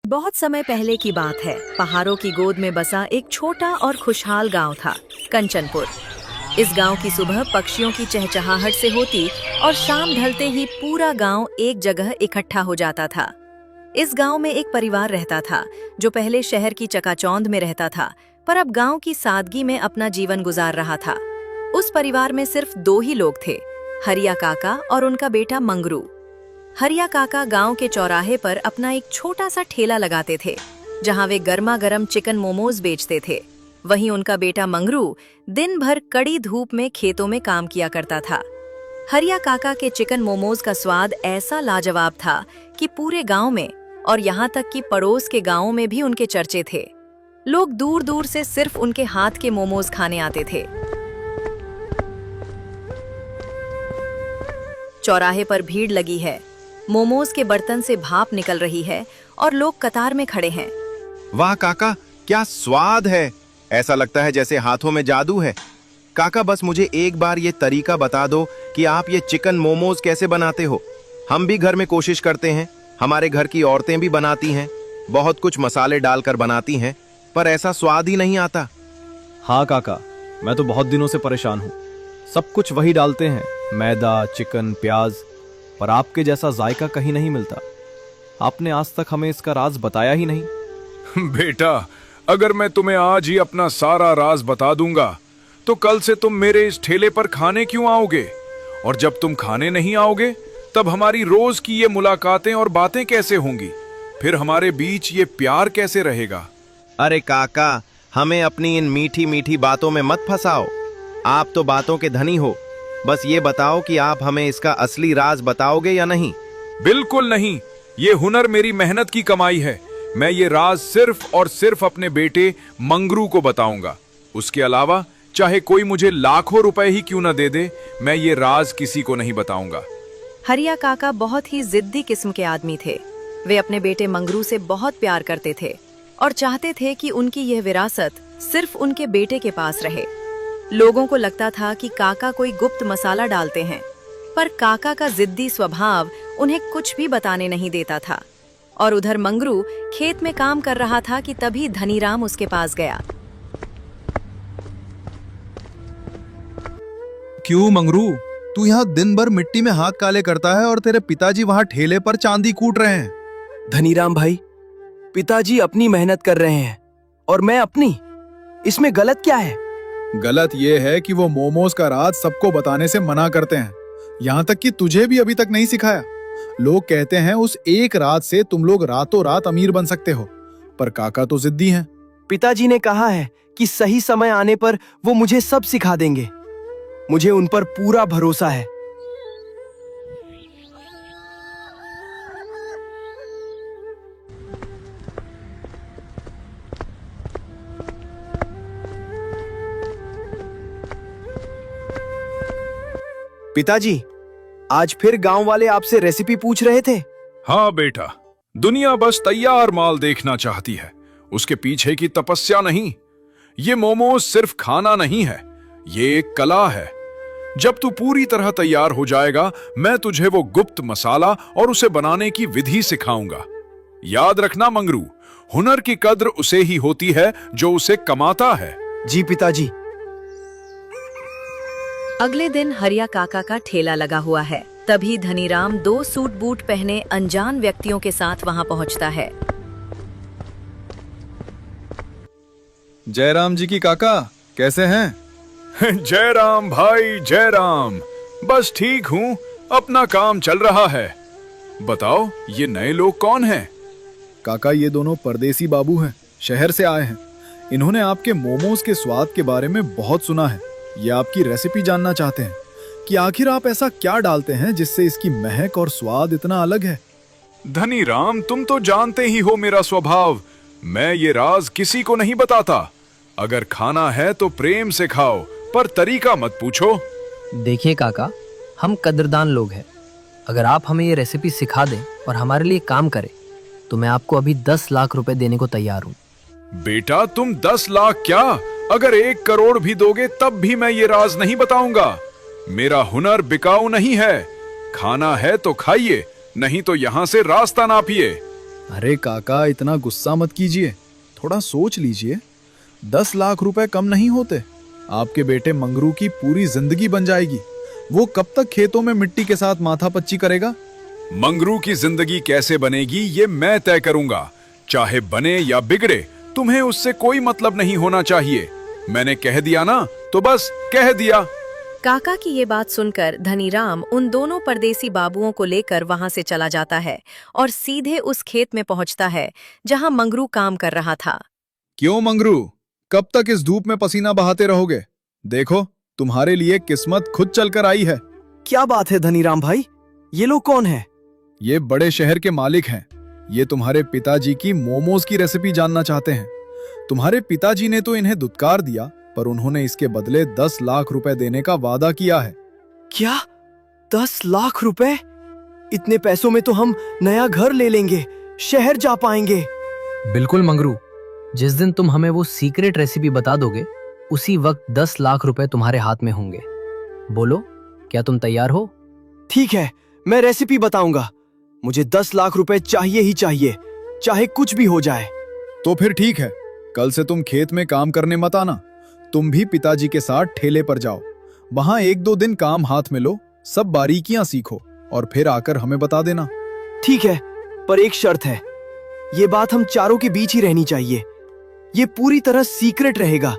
बहुत समय पहले की बात है। पहाड़ों की गोद में बसा एक छोटा और खुशहाल गांव था, कंचनपुर। इस गांव की सुबह पक्षियों की चहचहाहट से होती और शाम ढलते ही पूरा गांव एक जगह इकट्ठा हो जाता था। इस गांव में एक परिवार रहता था जो पहले शहर की चकाचौंध में रहता था, पर अब गांव की सादगी में अपना जीवन गुजार रहा था। उस परिवार में सिर्फ दो ही लोग थे, हरिया काका और उनका बेटा मंगरू। हरिया काका गांव के चौराहे पर अपना एक छोटा सा ठेला लगाते थे, जहां वे गर्मा गर्म चिकन मोमोज बेचते थे। वहीं उनका बेटा मंगरू दिन भर कड़ी धूप में खेतों में काम किया करता था। हरिया काका के चिकन मोमोज का स्वाद ऐसा लाजवाब था कि पूरे गांव में और यहाँ तक कि पड़ोस के गांवों में भी उनके चर्चे थे। लोग दूर दूर से सिर्फ उनके हाथ के मोमोज खाने आते थे। चौराहे पर भीड़ लगी है, मोमोज के बर्तन से भाप निकल रही है और लोग कतार में खड़े हैं। वाह काका, क्या स्वाद है! ऐसा लगता है जैसे हाथों में जादू है। काका, बस मुझे एक बार ये तरीका बता दो कि आप ये चिकन मोमोज कैसे बनाते हो। हम भी घर में कोशिश करते हैं, हमारे घर की औरतें भी बनाती हैं, बहुत कुछ मसाले डालकर बनाती हैं, पर ऐसा स्वाद ही नहीं आता। हाँ काका, मैं तो बहुत दिनों से परेशान हूँ। सब कुछ वही डालते हैं, मैदा, चिकन, प्याज, पर आपके जैसा जायका कहीं नहीं मिलता। आपने आज तक हमें इसका राज बताया ही नहीं। बेटा, अगर मैं तुम्हें आज ही अपना सारा राज बता दूंगा तो कल से तुम मेरे इस ठेले पर खाने क्यों आओगे? और जब तुम खाने नहीं आओगे तब हमारी रोज की ये मुलाकातें और बातें कैसे होंगी? फिर हमारे बीच ये प्यार कैसे रहेगा? अरे काका, हमें अपनी इन मीठी मीठी बातों में मत फंसाओ। आप तो बातों के धनी हो। बस ये बताओ कि आप हमें इसका असली राज बताओगे या नहीं? बिल्कुल नहीं, ये हुनर मेरी मेहनत की कमाई है। मैं ये राज सिर्फ और सिर्फ अपने बेटे मंगरू को बताऊंगा। उसके अलावा चाहे कोई मुझे लाखों रुपए ही क्यों न दे दे, मैं ये राज किसी को नहीं बताऊंगा। हरिया काका बहुत ही जिद्दी किस्म के आदमी थे। वे अपने बेटे मंगरू से बहुत प्यार करते थे और चाहते थे कि उनकी यह विरासत सिर्फ उनके बेटे के पास रहे। लोगों को लगता था कि काका कोई गुप्त मसाला डालते हैं, पर काका का जिद्दी स्वभाव उन्हें कुछ भी बताने नहीं देता था। और उधर मंगरू खेत में काम कर रहा था कि तभी धनीराम उसके पास गया। क्यों मंगरू, तू यहाँ दिन भर मिट्टी में हाथ काले करता है और तेरे पिताजी वहाँ ठेले पर चांदी कूट रहे हैं। धनीराम भाई, पिताजी अपनी मेहनत कर रहे हैं और मैं अपनी। इसमें गलत क्या है? गलत ये है कि वो मोमोज का राज सबको बताने से मना करते हैं, यहाँ तक कि तुझे भी अभी तक नहीं सिखाया। लोग कहते हैं उस एक रात से तुम लोग रातों रात अमीर बन सकते हो, पर काका तो जिद्दी हैं। पिताजी ने कहा है कि सही समय आने पर वो मुझे सब सिखा देंगे। मुझे उन पर पूरा भरोसा है। पिताजी, आज फिर गांव वाले आपसे रेसिपी पूछ रहे थे। हाँ बेटा, दुनिया बस तैयार माल देखना चाहती है, उसके पीछे की तपस्या नहीं। ये मोमोज सिर्फ खाना नहीं है, ये एक कला है। जब तू पूरी तरह तैयार हो जाएगा, मैं तुझे वो गुप्त मसाला और उसे बनाने की विधि सिखाऊंगा। याद रखना मंगरू, हुनर की कद्र उसे ही होती है जो उसे कमाता है। जी पिताजी। अगले दिन हरिया काका का ठेला लगा हुआ है। तभी धनीराम दो सूट बूट पहने अनजान व्यक्तियों के साथ वहां पहुंचता है। जयराम जी की काका, कैसे हैं? जय राम भाई, जय राम। बस ठीक हूँ, अपना काम चल रहा है। बताओ, ये नए लोग कौन हैं? काका, ये दोनों परदेसी बाबू हैं, शहर से आए हैं। इन्होंने आपके मोमोज के स्वाद के बारे में बहुत सुना है। ये आपकी रेसिपी जानना चाहते हैं कि आखिर आप ऐसा क्या डालते हैं जिससे इसकी महक और स्वाद इतना अलग है। धनी राम, तुम तो जानते ही हो मेरा स्वभाव। मैं ये राज किसी को नहीं बताता। अगर खाना है तो प्रेम से खाओ, पर तरीका मत पूछो। देखिए काका, हम कदरदान लोग हैं। अगर आप हमें ये रेसिपी सिखा दें और हमारे लिए काम करें तो मैं आपको अभी 10 लाख रुपए देने को तैयार हूँ। बेटा, तुम 10 लाख क्या, अगर 1 करोड़ भी दोगे तब भी मैं ये राज नहीं बताऊंगा। मेरा हुनर बिकाऊ नहीं है। खाना है तो खाइए, नहीं तो यहाँ से रास्ता नापिए। अरे काका, इतना गुस्सा मत कीजिए, थोड़ा सोच लीजिए। 10 लाख रुपए कम नहीं होते। आपके बेटे मंगरू की पूरी जिंदगी बन जाएगी। वो कब तक खेतों में मिट्टी के साथ माथापच्ची करेगा? मंगरू की जिंदगी कैसे बनेगी ये मैं तय करूंगा। चाहे बने या बिगड़े, तुम्हें उससे कोई मतलब नहीं होना चाहिए। मैंने कह दिया ना, तो बस कह दिया। काका की ये बात सुनकर धनीराम उन दोनों परदेसी बाबुओं को लेकर वहां से चला जाता है और सीधे उस खेत में पहुंचता है जहां मंगरू काम कर रहा था। क्यों मंगरू, कब तक इस धूप में पसीना बहाते रहोगे? देखो, तुम्हारे लिए किस्मत खुद चलकर आई है। क्या बात है धनीराम भाई, ये लोग कौन है? ये बड़े शहर के मालिक हैं। ये तुम्हारे पिताजी की मोमोज की रेसिपी जानना चाहते हैं। तुम्हारे पिताजी ने तो इन्हें दुत्कार दिया, पर उन्होंने इसके बदले 10 लाख रुपए देने का वादा किया है। क्या 10 लाख रुपए? इतने पैसों में तो हम नया घर ले लेंगे, शहर जा पाएंगे। बिल्कुल मंगरू, जिस दिन तुम हमें वो सीक्रेट रेसिपी बता दोगे उसी वक्त 10 लाख रुपए तुम्हारे हाथ में होंगे। बोलो, क्या तुम तैयार हो? ठीक है, मैं रेसिपी बताऊंगा। मुझे 10 लाख रुपए चाहिए ही चाहिए, चाहे कुछ भी हो जाए। तो फिर ठीक है, कल से तुम खेत में काम करने मत आना। तुम भी पिताजी के साथ ठेले पर जाओ। वहां 1-2 दिन काम हाथ में लो, सब बारीकियां सीखो और फिर आकर हमें बता देना। ठीक है, पर एक शर्त है। ये बात हम चारों के बीच ही रहनी चाहिए। ये पूरी तरह सीक्रेट रहेगा।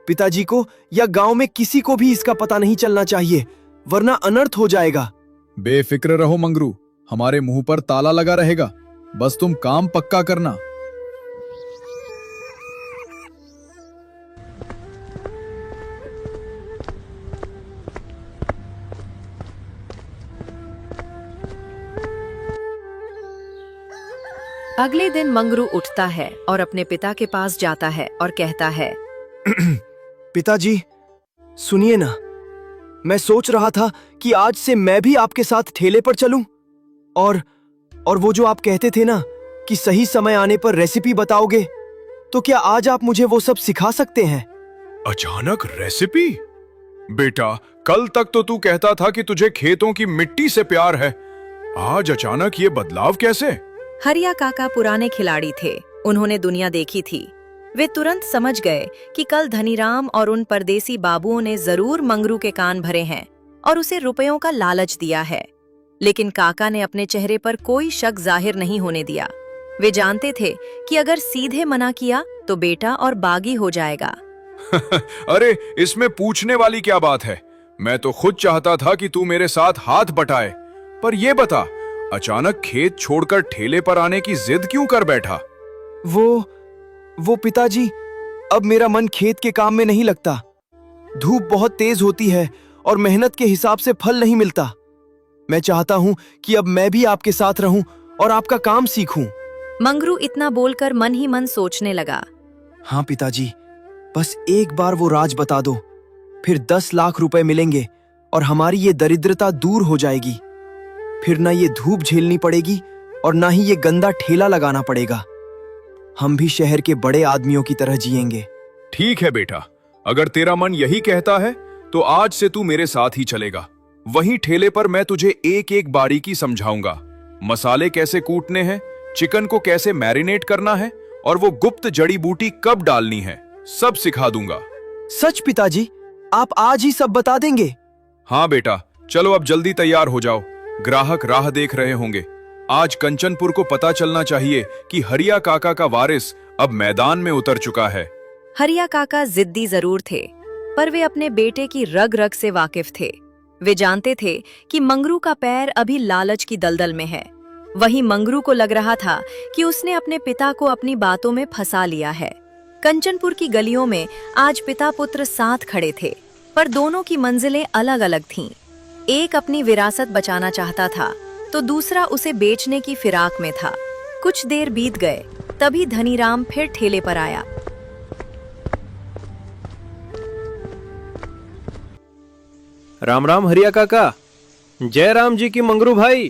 पिताजी को या गांव में किसी को भी इसका पता नहीं चलना चाहिए, वरना अनर्थ हो जाएगा। बेफिक्र रहो मंगरू, हमारे मुंह पर ताला लगा रहेगा। बस तुम काम पक्का करना। अगले दिन मंगरू उठता है और अपने पिता के पास जाता है और कहता है, पिताजी, सुनिए ना, मैं सोच रहा था कि आज से मैं भी आपके साथ ठेले पर चलूं और वो जो आप कहते थे ना कि सही समय आने पर रेसिपी बताओगे, तो क्या आज आप मुझे वो सब सिखा सकते हैं? अचानक रेसिपी? बेटा, कल तक तो तू कहता था कि तुझे खेतों की मिट्टी से प्यार है। आज अचानक ये बदलाव कैसे? हरिया काका पुराने खिलाड़ी थे, उन्होंने दुनिया देखी थी। वे तुरंत समझ गए कि कल धनीराम और उन परदेसी बाबुओं ने जरूर मंगरू के कान भरे हैं और उसे रुपयों का लालच दिया है। लेकिन काका ने अपने चेहरे पर कोई शक जाहिर नहीं होने दिया। वे जानते थे कि अगर सीधे मना किया तो बेटा और बागी हो जाएगा। अरे, इसमें पूछने वाली क्या बात है? मैं तो खुद चाहता था कि तू मेरे साथ हाथ बटाए। पर ये बता, अचानक खेत छोड़कर ठेले पर आने की जिद क्यों कर बैठा? वो पिताजी, अब मेरा मन खेत के काम में नहीं लगता। धूप बहुत तेज होती है और मेहनत के हिसाब से फल नहीं मिलता। मैं चाहता हूं कि अब मैं भी आपके साथ रहूं और आपका काम सीखूं। मंगरू इतना बोलकर मन ही मन सोचने लगा। हाँ पिताजी, बस एक बार वो राज बता दो, फिर 10 लाख रुपए मिलेंगे और हमारी ये दरिद्रता दूर हो जाएगी। फिर ना ये धूप झेलनी पड़ेगी और ना ही ये गंदा ठेला लगाना पड़ेगा। हम भी शहर के बड़े आदमियों की तरह जिएंगे। ठीक है बेटा, अगर तेरा मन यही कहता है तो आज से तू मेरे साथ ही चलेगा। वहीं ठेले पर मैं तुझे एक एक बारीकी समझाऊंगा। मसाले कैसे कूटने हैं, चिकन को कैसे मैरिनेट करना है और वो गुप्त जड़ी बूटी कब डालनी है, सब सिखा दूंगा। सच पिताजी, आप आज ही सब बता देंगे? हाँ बेटा, चलो अब जल्दी तैयार हो जाओ। ग्राहक राह देख रहे होंगे। आज कंचनपुर को पता चलना चाहिए कि हरिया काका का वारिस अब मैदान में उतर चुका है। हरिया काका जिद्दी जरूर थे, पर वे अपने बेटे की रग रग से वाकिफ थे। वे जानते थे कि मंगरू का पैर अभी लालच की दलदल में है। वहीं मंगरू को लग रहा था कि उसने अपने पिता को अपनी बातों में फंसा लिया है। कंचनपुर की गलियों में आज पिता पुत्र साथ खड़े थे, पर दोनों की मंजिलें अलग अलग थीं। एक अपनी विरासत बचाना चाहता था तो दूसरा उसे बेचने की फिराक में था। कुछ देर बीत गए, तभी धनीराम फिर ठेले पर आया। राम राम हरिया काका। जय राम जी की मंगरू भाई।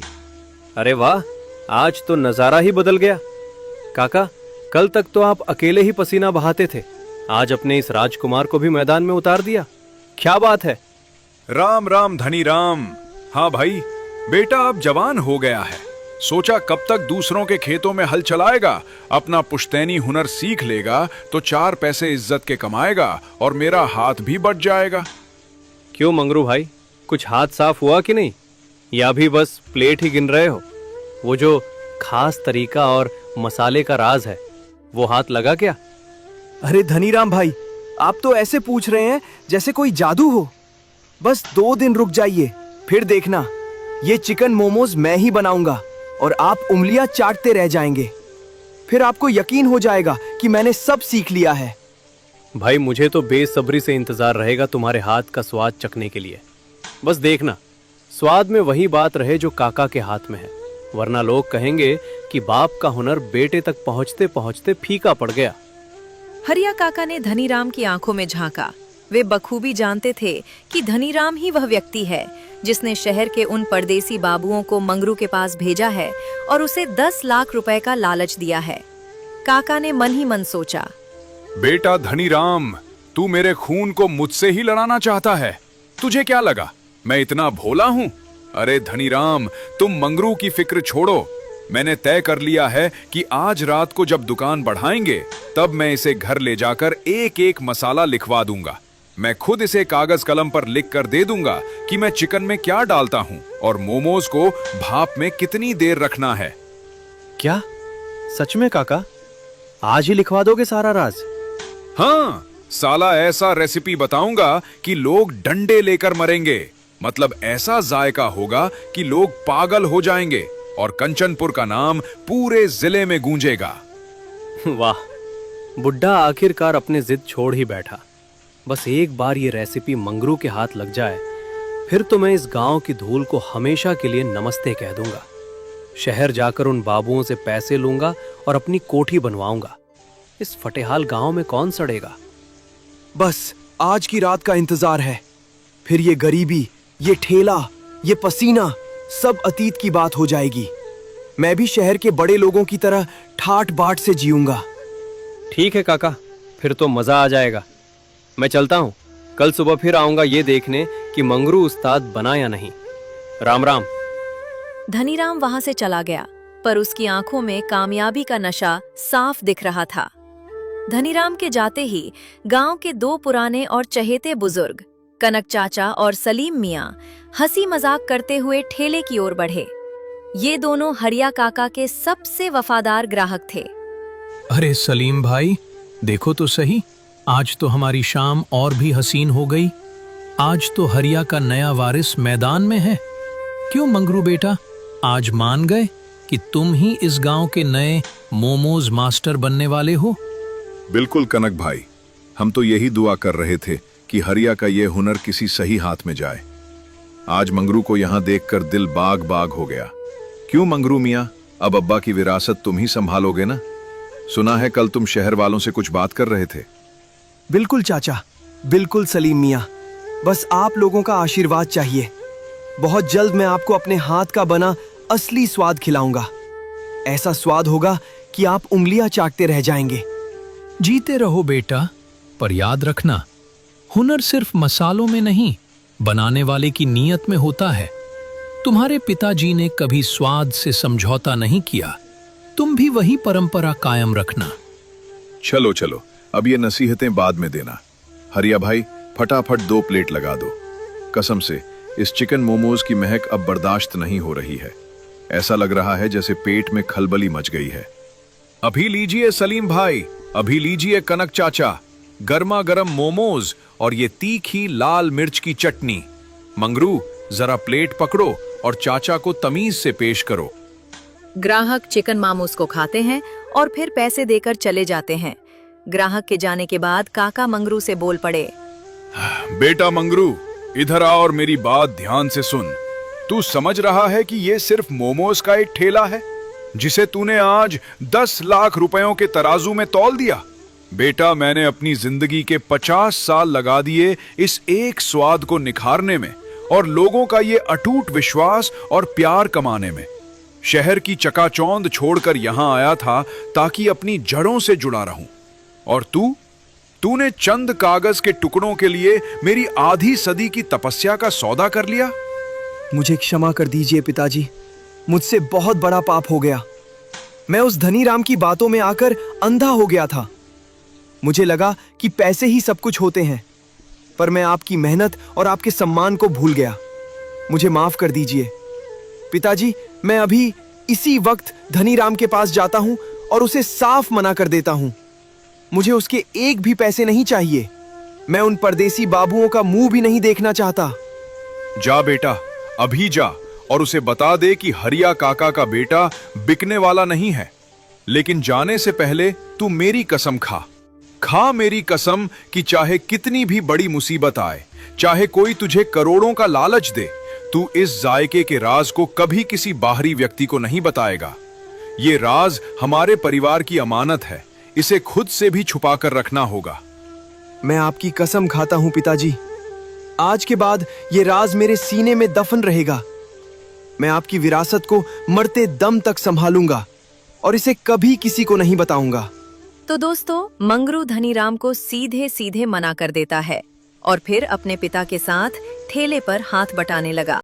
अरे वाह, आज तो नजारा ही बदल गया। काका, कल तक तो आप अकेले ही पसीना बहाते थे, आज अपने इस राजकुमार को भी मैदान में उतार दिया। क्या बात है? राम राम धनी राम। हाँ भाई, बेटा अब जवान हो गया है। सोचा कब तक दूसरों के खेतों में हल चलाएगा, अपना पुश्तैनी हुनर सीख लेगा तो 4 पैसे इज्जत के कमाएगा और मेरा हाथ भी बच जाएगा। क्यों मंगरू भाई, कुछ हाथ साफ हुआ कि नहीं, या भी बस प्लेट ही गिन रहे हो? वो जो खास तरीका और मसाले का राज है, वो हाथ लगा क्या? अरे धनीराम भाई, आप तो ऐसे पूछ रहे हैं जैसे कोई जादू हो। बस 2 दिन रुक जाइए, फिर देखना, ये चिकन मोमोज मैं ही बनाऊंगा और आप उंगलियां चाटते रह जाएंगे। फिर आपको यकीन हो जाएगा कि मैंने सब सीख लिया है। भाई मुझे तो बेसब्री से इंतजार रहेगा तुम्हारे हाथ का स्वाद चखने के लिए। बस देखना, स्वाद में वही बात रहे जो काका के हाथ में है, वरना लोग कहेंगे कि बाप का हुनर बेटे तक पहुंचते पहुंचते फीका पड़ गया। हरिया काका ने धनीराम की आंखों में झांका। वे बखूबी जानते थे कि धनीराम ही वह व्यक्ति है जिसने शहर के उन परदेसी बाबुओं को मंगरू के पास भेजा है और उसे 10 लाख रुपए का लालच दिया है। काका ने मन ही मन सोचा, बेटा धनीराम, तू मेरे खून को मुझसे ही लड़ाना चाहता है। तुझे क्या लगा मैं इतना भोला हूं? अरे धनीराम, तुम मंगरू की फिक्र छोड़ो। मैंने तय कर लिया है कि आज रात को जब दुकान बढ़ाएंगे तब मैं इसे घर ले जाकर एक एक मसाला लिखवा दूंगा। मैं खुद इसे कागज कलम पर लिख कर दे दूंगा कि मैं चिकन में क्या डालता हूं और मोमोज को भाप में कितनी देर रखना है। क्या सच में काका, आज ही लिखवा दोगे सारा राज? हाँ, साला ऐसा रेसिपी बताऊंगा कि लोग डंडे लेकर मरेंगे। मतलब ऐसा जायका होगा कि लोग पागल हो जाएंगे और कंचनपुर का नाम पूरे जिले में गूंजेगा। वाह, बुड्ढा आखिरकार अपने जिद छोड़ ही बैठा। बस एक बार ये रेसिपी मंगरू के हाथ लग जाए, फिर तो मैं इस गांव की धूल को हमेशा के लिए नमस्ते कह दूंगा। शहर जाकर उन बाबुओं से पैसे लूंगा और अपनी कोठी बनवाऊंगा। इस फटेहाल गांव में कौन सड़ेगा? बस आज की रात का इंतजार है, फिर ये गरीबी, ये ठेला, ये पसीना सब अतीत की बात हो जाएगी। मैं भी शहर के बड़े लोगों की तरह ठाट बाट से जीऊंगा। ठीक है काका, फिर तो मजा आ जाएगा। मैं चलता हूँ, कल सुबह फिर आऊंगा ये देखने कि मंगरू उस्ताद बना या नहीं। राम राम। धनीराम वहां से चला गया, पर उसकी आंखों में कामयाबी का नशा साफ दिख रहा था। धनीराम के जाते ही गांव के 2 पुराने और चहेते बुजुर्ग, कनक चाचा और सलीम मियां, हंसी मजाक करते हुए ठेले की ओर बढ़े। ये दोनों हरिया काका के सबसे वफादार ग्राहक थे। अरे सलीम भाई, देखो तो सही, आज तो हमारी शाम और भी हसीन हो गई। आज तो हरिया का नया वारिस मैदान में है। क्यों मंगरू बेटा, आज मान गए कि तुम ही इस गांव के नए मोमोज मास्टर बनने वाले हो? बिल्कुल कनक भाई, हम तो यही दुआ कर रहे थे कि हरिया का ये हुनर किसी सही हाथ में जाए। आज मंगरू को यहाँ देखकर दिल बाग बाग हो गया। क्यों मंगरू मियाँ, अब अब्बा की विरासत तुम ही संभालोगे ना? सुना है कल तुम शहर वालों से कुछ बात कर रहे थे। बिल्कुल चाचा, बिल्कुल सलीम मियाँ, बस आप लोगों का आशीर्वाद चाहिए। बहुत जल्द मैं आपको अपने हाथ का बना असली स्वाद खिलाऊंगा। ऐसा स्वाद होगा कि आप उंगलियां चाटते रह जाएंगे। जीते रहो बेटा, पर याद रखना, हुनर सिर्फ मसालों में नहीं, बनाने वाले की नीयत में होता है। तुम्हारे पिताजी ने कभी स्वाद से समझौता नहीं किया, तुम भी वही परंपरा कायम रखना। चलो चलो, अब ये नसीहतें बाद में देना। हरिया भाई, फटाफट 2 प्लेट लगा दो। कसम से इस चिकन मोमोज की महक अब बर्दाश्त नहीं हो रही है। ऐसा लग रहा है जैसे पेट में खलबली मच गई है। अभी लीजिए सलीम भाई, अभी लीजिए कनक चाचा, गर्मा गर्म मोमोज और ये तीखी लाल मिर्च की चटनी। मंगरू, जरा प्लेट पकड़ो और चाचा को तमीज से पेश करो। ग्राहक चिकन मोमोज को खाते हैं और फिर पैसे देकर चले जाते हैं। ग्राहक के जाने के बाद काका मंगरू से बोल पड़े, बेटा मंगरू, इधर आ और मेरी बात ध्यान से सुन। तू समझ रहा है कि ये सिर्फ मोमोज का एक ठेला है जिसे तूने आज 10 लाख रुपयों के तराजू में तौल दिया? बेटा, मैंने अपनी जिंदगी के 50 साल लगा दिए इस एक स्वाद को निखारने में और लोगों का ये अटूट विश्वास और प्यार कमाने में। शहर की चकाचौंध छोड़कर यहां आया था ताकि अपनी जड़ों से जुड़ा रहूं। और तूने चंद कागज के टुकड़ों के लिए मेरी आधी सदी की तपस्या का सौदा कर लिया। मुझे क्षमा कर दीजिए पिताजी, मुझसे बहुत बड़ा पाप हो गया। मैं उस धनीराम की बातों में आकर अंधा हो गया था। मुझे लगा कि पैसे ही सब कुछ होते हैं, पर मैं आपकी मेहनत और आपके सम्मान को भूल गया। मुझे माफ कर दीजिए पिताजी। मैं अभी इसी वक्त धनीराम के पास जाता हूं और उसे साफ मना कर देता हूं। मुझे उसके एक भी पैसे नहीं चाहिए। मैं उन परदेसी बाबुओं का मुंह भी नहीं देखना चाहता। जा बेटा, अभी जा और उसे बता दे कि हरिया काका का बेटा बिकने वाला नहीं है। लेकिन जाने से पहले तू मेरी कसम खा मेरी कसम कि चाहे कितनी भी बड़ी मुसीबत आए, चाहे कोई तुझे करोड़ों का लालच दे, तू इस जायके के राज को कभी किसी बाहरी व्यक्ति को नहीं बताएगा। ये राज हमारे परिवार की अमानत है, इसे खुद से भी छुपा कर रखना होगा। मैं आपकी कसम खाता हूं पिताजी, आज के बाद ये राज मेरे सीने में दफन रहेगा। मैं आपकी विरासत को मरते दम तक संभालूंगा और इसे कभी किसी को नहीं बताऊंगा। तो दोस्तों, मंगरू धनीराम को सीधे सीधे मना कर देता है और फिर अपने पिता के साथ ठेले पर हाथ बटाने लगा।